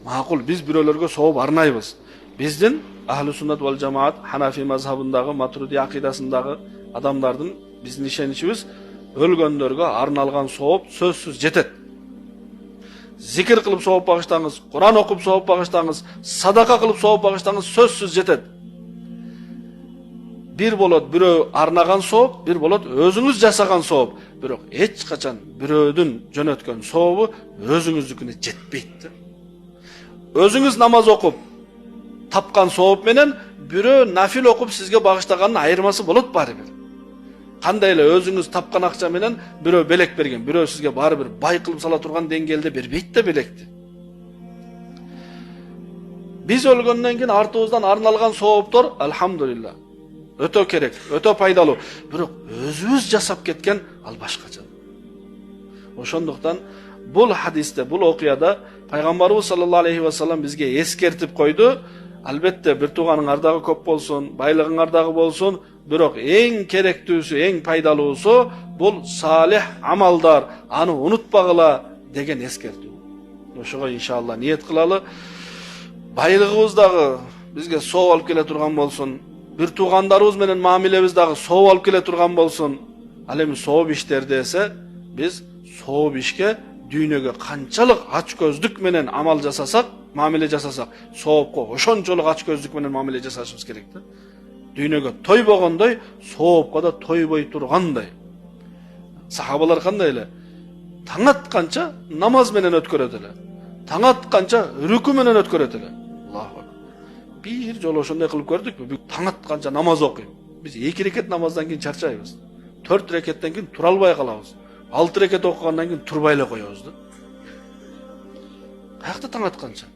Макул, биз бирөөлөргө сооп арнайбыз. Биздин Ахлу Суннат вал Жамаат Ханафи мазхабындагы, Матуриди акыйдасындагы адамдардын биздин ишеничибиз өлгөндөргө арналган сооп сөзсүз жетет. Зикир кылып сооп багыштаңыз, Куран окуп сооп багыштаңыз, садака кылып сооп багыштаңыз сөзсүз жетет. Бир болот бирөө арнаган сооп, бир болот өзүңүз жасаган сооп. Бирок эч качан бирөөдүн жөнөткөн сообу өзүңүздүкүнө жетпейт. Өзүңүз намаз окуп тапкан сооп менен бирөө нафил окуп сизге багыштаганын айырмасы болот баары бир. Кандай эле өзүңүз тапкан акча менен бирөө белек берген, бирөө сизге баары бир бай кылып сала турган деңгээлде бербейт да белекти. Биз өлгөндөн кийин артыбыздан арналган сооптор алхамдулилла өтө керек, өтө пайдалуу. Бирок өзүбүз жасап кеткен ал башкача. Ошондуктан бул хадисте, бул окуяда пайгамбарыбыз саллаллаху алейхи ва саллям бизге эскертип койду. Албетте бир тууганың ардагы көп болсун, байлыгың ардагы болсун, бирок эң керектүүсү, эң пайдалуусу бул салих амалдар, аны унутпагыла деген эскертүү. Ошого иншалла ниет кылалы. Байлыгыбыз дагы бизге соо алып келе турган болсун, бир туугандарыбыз менен мамилебиз дагы соо алып келе турган болсун. Ал эми сооп иштерде эсе биз сооп ишке дүйнөгө канчалык ач көздүк менен амал жасасак, мамиле жасасак, соопко ошончолук ач көздүк менен мамиле жасашыбыз керек да. Дүйнөгө тойбогондой, соопко да тойбой тургандай. Сахабалар кандай эле? Таң атканча намаз менен өткөрөт эле. Таң атканча рүкү менен өткөрөт эле. Аллаху акбар. Бир жолу ошондой кылып көрдүкпү? Таң атканча намаз окуйм. Биз 2 рекет намаздан кийин чарчайбыз. 4 рекеттен кийин тура албай калабыз. 6 рекет окугандан кийин турбай эле коебуз да. Каякта таң атканча?